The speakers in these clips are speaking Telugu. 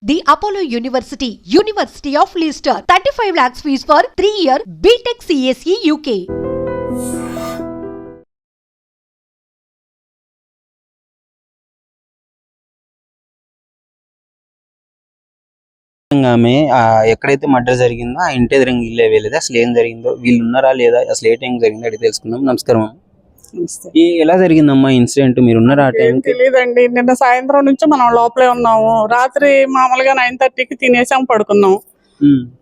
The Apollo University, University of Leicester. 35 lakhs fees for 3-year BTech CSE UK. ఆమె ఎక్కడైతే మర్డర్ జరిగిందో ఆ ఇంటి ఎదురుగా ఇల్లే వెళ్ళేది. అసలు ఏం జరిగిందో, వీళ్ళు ఉన్నారా లేదా, అసలు ఏ టైం జరిగిందో అడిగి తెలుసుకుందాం. నమస్కారం. ఎలా జరిగిందమ్మా ఇన్సిడెంట్? మీరు ఉన్నారా ఆ టైం? తెలియదండి. నిన్న సాయంత్రం నుంచి మనం లోపలే ఉన్నాము. రాత్రి మామూలుగా 9:30కి తినేసాము, పడుకున్నాం.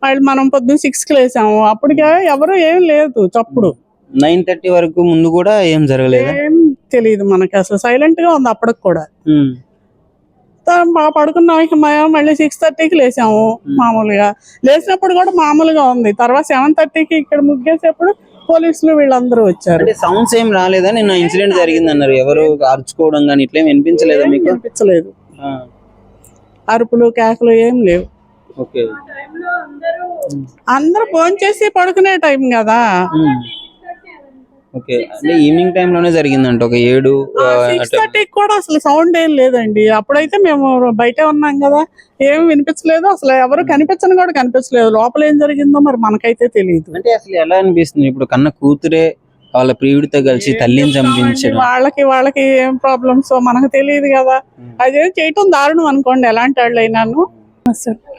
మళ్ళీ మనం పొద్దున్న 6కి లేసాము. అప్పటికే ఎవరు ఏం లేదు చప్పుడు. 9:30 వరకు ముందు కూడా ఏం జరగలేదు. ఏం తెలియదు మనకి, అసలు సైలెంట్ గా ఉంది అప్పటికి కూడా. పడుకున్నాం. మళ్ళీ 6:30కి లేసాము. మామూలుగా లేచినప్పుడు కూడా మామూలుగా ఉంది. తర్వాత 7:30కి ఇక్కడ ముగ్గేసేప్పుడు పోలీసులు వీళ్ళందరూ వచ్చారు. సౌండ్స్ ఏం రాలేదా? నిన్న ఇన్సిడెంట్ జరిగింది అన్నారు. ఎవరు అరుచుకోవడం కానీ ఇట్లా వినిపించలేదా మీకు? వినిపించలేదు. అరుపులు కేకలు ఏం లేవు. అందరూ ఫోన్ చేసి పడుకునే టైం కదా. అంటే ఈవినింగ్ టైం లోనే జరిగిందంట. ఒక 7:30 కూడా అసలు సౌండ్ ఏం లేదండి. అప్పుడైతే మేము బయటే ఉన్నాం కదా, ఏం వినిపించలేదు. అసలు ఎవరు కనిపించని కూడా కనిపించలేదు. లోపల ఏం జరిగిందో మరి మనకైతే తెలియదు. అంటే అసలు ఎలా అనిపిస్తుంది ఇప్పుడు? కన్న కూతురే వాళ్ళ ప్రియుడితో కలిసి తల్లిని చంపించడం, వాళ్ళకి ఏం ప్రాబ్లమ్స్ మనకు తెలియదు కదా. అదేం చేయటం దారుణం అనుకోండి, ఎలాంటి వాళ్ళు అయినాను.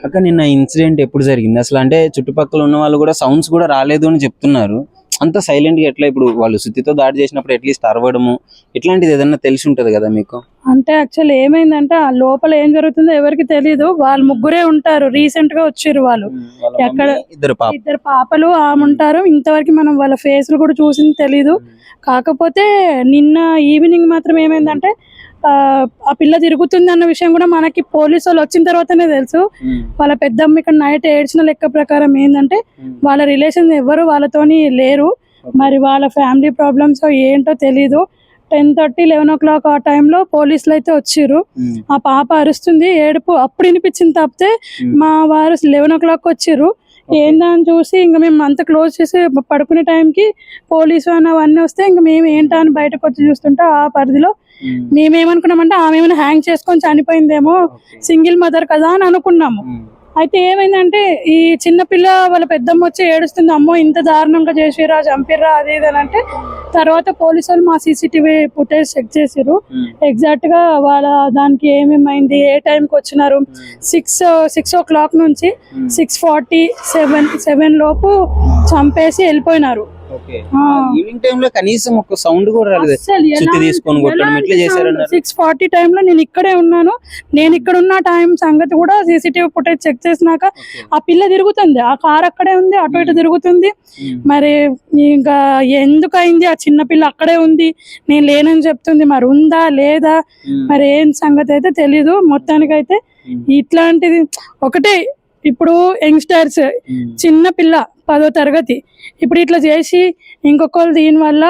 అక్క నిన్న ఇన్సిడెంట్ ఎప్పుడు జరిగింది అసలు? అంటే చుట్టుపక్కల ఉన్న వాళ్ళు కూడా సౌండ్స్ కూడా రాలేదు అని చెప్తున్నారు. అంత సైలెంట్ గా ఎట్లా? ఇప్పుడు వాళ్ళు సుత్తితో దాడి చేసినప్పుడు అట్లీస్ట్ అరవడము ఇట్లాంటిది ఏదన్నా తెలిసి ఉంటది కదా మీకు? అంటే యాక్చువల్ ఏమైందంటే ఆ లోపల ఏం జరుగుతుందో ఎవరికి తెలియదు. వాళ్ళు ముగ్గురే ఉంటారు. రీసెంట్ గా వచ్చారు వాళ్ళు. ఎక్కడ ఇద్దరు పాపలు ఆమె ఉంటారు. ఇంతవరకు మనం వాళ్ళ ఫేస్లు కూడా చూసింది తెలీదు. కాకపోతే నిన్న ఈవినింగ్ మాత్రం ఏమైందంటే ఆ పిల్ల తిరుగుతుంది అన్న విషయం కూడా మనకి పోలీసు వాళ్ళు వచ్చిన తర్వాతనే తెలుసు. వాళ్ళ పెద్దమ్మ ఇక్కడ నైట్ ఏడ్చిన లెక్క ప్రకారం ఏంటంటే వాళ్ళ రిలేషన్స్ ఎవరు వాళ్ళతోని లేరు. మరి వాళ్ళ ఫ్యామిలీ ప్రాబ్లమ్స్ ఏంటో తెలీదు. 10:30, 11 o'clock ఆ టైంలో పోలీసులు అయితే వచ్చారు. ఆ పాప అరుస్తుంది, ఏడుపు అప్పుడు వినిపించింది. తప్పితే మా వారు 11 o'clock వచ్చారు. ఏందని చూసి ఇంకా మేము అంత క్లోజ్ చేసి పడుకునే టైంకి పోలీసు అని అవన్నీ వస్తే ఇంకా మేము ఏంటా అని బయటకు వచ్చి చూస్తుంటే ఆ పరిధిలో మేమేమనుకున్నామంటే ఆమె ఏమైనా హ్యాంగ్ చేసుకొని చనిపోయిందేమో, సింగిల్ మదర్ కదా అని అనుకున్నాము. అయితే ఏమైందంటే ఈ చిన్నపిల్ల వాళ్ళ పెద్దమ్మ వచ్చి ఏడుస్తుంది, అమ్మో ఇంత దారుణంగా చేసిరా, చంపిర్రా, అది ఇది అని అంటే. తర్వాత పోలీసు వాళ్ళు మా CCTV ఫుటేజ్ చెక్ చేసిరు. ఎగ్జాక్ట్ గా వాళ్ళ దానికి ఏమేమైంది, ఏ టైంకి వచ్చినారు. 6 o'clock నుంచి 6:47 లోపు చంపేసి వెళ్ళిపోయినారు. ఈవినింగ్ టైం లో కనీసం ఒక సౌండ్ కూడా రాలేదు. 6:40 టైంలో నేను ఇక్కడే ఉన్నాను. నేను ఇక్కడ ఉన్న టైం సంగతి కూడా CCTV ఫుటేజ్ చెక్ చేసినాక ఆ పిల్ల తిరుగుతుంది, ఆ కార్ అక్కడే ఉంది, అటు ఇటు తిరుగుతుంది. మరి ఇంకా ఎందుకయింది? ఆ చిన్న పిల్ల అక్కడే ఉంది, నేను లేనని చెప్తుంది. మరి ఉందా లేదా, మరి ఏం సంగతి అయితే తెలీదు. మొత్తానికైతే ఇట్లాంటిది ఒకటే. ఇప్పుడు యంగ్స్టర్స్, చిన్న పిల్ల 10వ తరగతి, ఇప్పుడు ఇట్లా చేసి ఇంకొకరు దీనివల్ల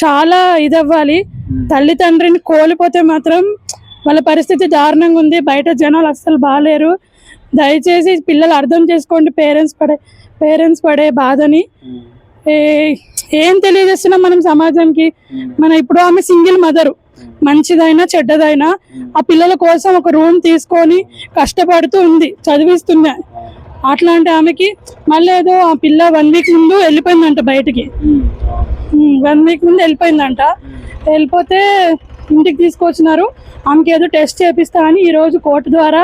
చాలా ఇదవ్వాలి. తల్లిదండ్రిని కోల్పోతే మాత్రం వాళ్ళ పరిస్థితి దారుణంగా ఉంది. బయట జనాలు అస్సలు బాగాలేరు. దయచేసి పిల్లలు అర్థం చేసుకోండి, పేరెంట్స్ పడే బాధని. ఏం తెలియజేస్తున్నాం మనం సమాజానికి? మన ఇప్పుడు ఆమె సింగిల్ మదరు, మంచిదైనా చెడ్డదైనా ఆ పిల్లల కోసం ఒక రూమ్ తీసుకొని కష్టపడుతూ ఉంది, చదివిస్తున్నా. అట్లాంటి ఆమెకి మళ్ళీ ఏదో ఆ పిల్ల 1 week ముందు వెళ్ళిపోయిందంట బయటికి. 1 week ముందు వెళ్ళిపోయిందంట. వెళ్ళిపోతే ఇంటికి తీసుకొచ్చినారు. ఆమెకి ఏదో టెస్ట్ చేపిస్తా అని ఈరోజు కోర్టు ద్వారా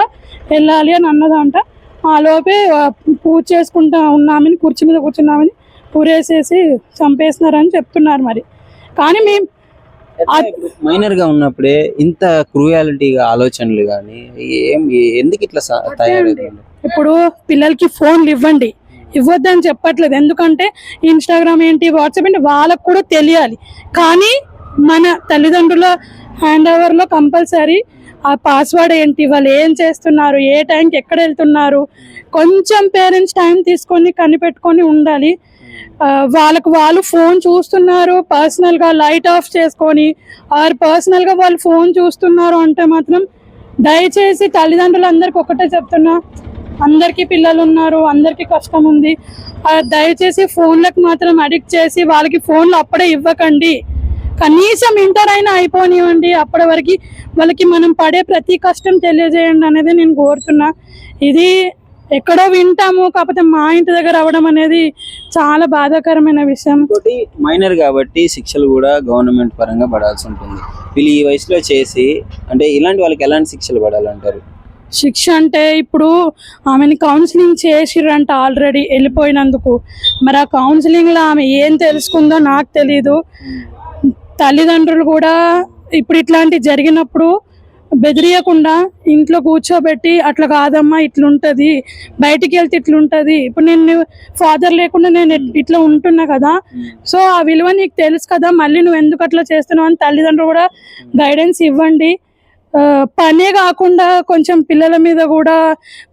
వెళ్ళాలి అని అన్నదంట. ఆ లోపే పూజ చేసుకుంటా ఉన్నామని, కుర్చీ మీద కూర్చున్నామని పూరేసేసి చంపేసినారని చెప్తున్నారు. మరి కానీ మేము మైనర్ గా ఉన్నప్పుడే ఇంత క్రూయాలిటీగా ఆలోచనలు కానీ ఎందుకు ఇట్లా తయారవుతుంది? ఇప్పుడు పిల్లలకి ఫోన్లు ఇవ్వద్దని చెప్పట్లేదు. ఎందుకంటే ఇన్స్టాగ్రామ్ ఏంటి, వాట్సాప్ ఏంటి వాళ్ళకు కూడా తెలియాలి. కానీ మన తల్లిదండ్రుల హ్యాండ్ ఓవర్ లో కంపల్సరీ ఆ పాస్వర్డ్ ఏంటి, వాళ్ళు ఏం చేస్తున్నారు, ఏ టైంకి ఎక్కడ వెళ్తున్నారు, కొంచెం పేరెంట్స్ టైం తీసుకొని కనిపెట్టుకొని ఉండాలి. వాళ్ళకు వాళ్ళు ఫోన్ చూస్తున్నారు, పర్సనల్ గా లైట్ ఆఫ్ చేసుకొని ఆర్ పర్సనల్ గా వాళ్ళు ఫోన్ చూస్తున్నారు అంటే మాత్రం దయచేసి తల్లిదండ్రులందరికీ ఒకటే చెప్తున్నా, అందరికీ పిల్లలు ఉన్నారు, అందరికీ కష్టం ఉంది. దయచేసి ఫోన్లకు మాత్రం అడిక్ట్ చేసి వాళ్ళకి ఫోన్లు అప్పుడే ఇవ్వకండి. కనీసం ఇంటర్ అయినా అయిపోనివ్వండి, అప్పటి వరకు వాళ్ళకి మనం పడే ప్రతి కష్టం తెలియజేయండి అనేది నేను కోరుతున్నా. ఇది ఎక్కడో వింటాము, కాకపోతే మా ఇంటి దగ్గర అవ్వడం అనేది చాలా బాధాకరమైన విషయం. ఇంకోటి మైనర్ కాబట్టి శిక్షలు కూడా గవర్నమెంట్ పరంగా పడాల్సి ఉంటుంది. వీళ్ళు ఈ వయసులో చేసి అంటే ఇలాంటి వాళ్ళకి ఎలాంటి శిక్షలు పడాలంటారు? శిక్ష అంటే ఇప్పుడు ఆమెని కౌన్సిలింగ్ చేసిర్రంట ఆల్రెడీ వెళ్ళిపోయినందుకు. మరి ఆ కౌన్సిలింగ్లో ఆమె ఏం తెలుసుకుందో నాకు తెలీదు. తల్లిదండ్రులు కూడా ఇప్పుడు ఇట్లాంటి జరిగినప్పుడు బెదిరియకుండా ఇంట్లో కూర్చోబెట్టి అట్లా కాదమ్మా ఇట్లుంటది, బయటికి వెళ్తే ఇట్లుంటది, ఇప్పుడు నేను ఫాదర్ లేకుండా నేను ఇట్లా ఉంటున్నా కదా, సో ఆ విలువ నీకు తెలుసు కదా, మళ్ళీ నువ్వు ఎందుకు అట్లా చేస్తున్నావు అని తల్లిదండ్రులు కూడా గైడెన్స్ ఇవ్వండి. పనే కాకుండా కొంచెం పిల్లల మీద కూడా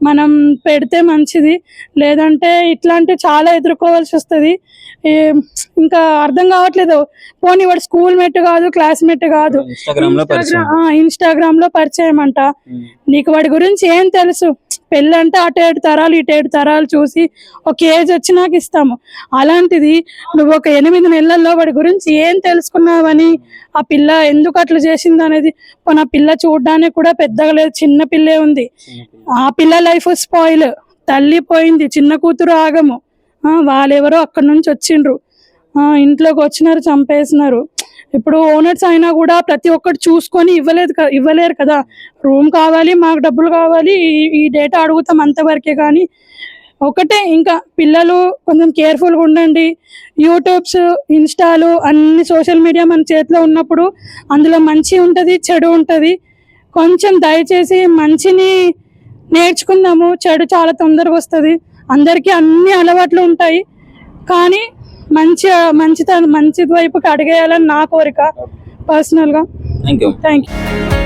మనం పెడితే మంచిది, లేదంటే ఇట్లాంటివి చాలా ఎదుర్కోవాల్సి వస్తుంది. ఇంకా అర్థం కావట్లేదు. పోనీ వాడు స్కూల్ మేట్ కాదు, క్లాస్మేట్ కాదు, ఇన్స్టాగ్రామ్ లో పరిచయం అంట. నీకు వాడి గురించి ఏం తెలుసు? పెళ్ళంటే అటు 7 తరాలు ఇటు 7 తరాలు చూసి ఒక ఏజ్ వచ్చినాక ఇస్తాము. అలాంటిది నువ్వు ఒక 8 నెలల్లో వాడి గురించి ఏం తెలుసుకున్నావని, ఆ పిల్ల ఎందుకు అట్లా చేసింది అనేది. ఆ పిల్ల చూడడానికి కూడా పెద్దగా లేదు, చిన్న పిల్లే ఉంది. ఆ పిల్ల లైఫ్ స్పాయిల్, తల్లి పోయింది, చిన్న కూతురు ఆగము. వాళ్ళెవరో అక్కడి నుంచి వచ్చిండ్రు, ఇంట్లోకి వచ్చినారు, చంపేసినారు. ఇప్పుడు ఓనర్స్ అయినా కూడా ప్రతి ఒక్కటి చూసుకొని ఇవ్వలేరు కదా. రూమ్ కావాలి, మాకు డబ్బులు కావాలి, ఈ డేటా అడుగుతాం అంతవరకే. కానీ ఒకటే, ఇంకా పిల్లలు కొంచెం కేర్ఫుల్గా ఉండండి. యూట్యూబ్స్, ఇన్స్టాలు, అన్ని సోషల్ మీడియా మన చేతిలో ఉన్నప్పుడు అందులో మంచి ఉంటుంది, చెడు ఉంటుంది. కొంచెం దయచేసి మంచిని నేర్చుకుందాము, చెడు చాలా తొందరగా వస్తుంది. అందరికీ అన్ని అలవాట్లు ఉంటాయి, కానీ మంచి వైపుకి అడిగేయాలని నా కోరిక పర్సనల్గా. Thank you. Thank you.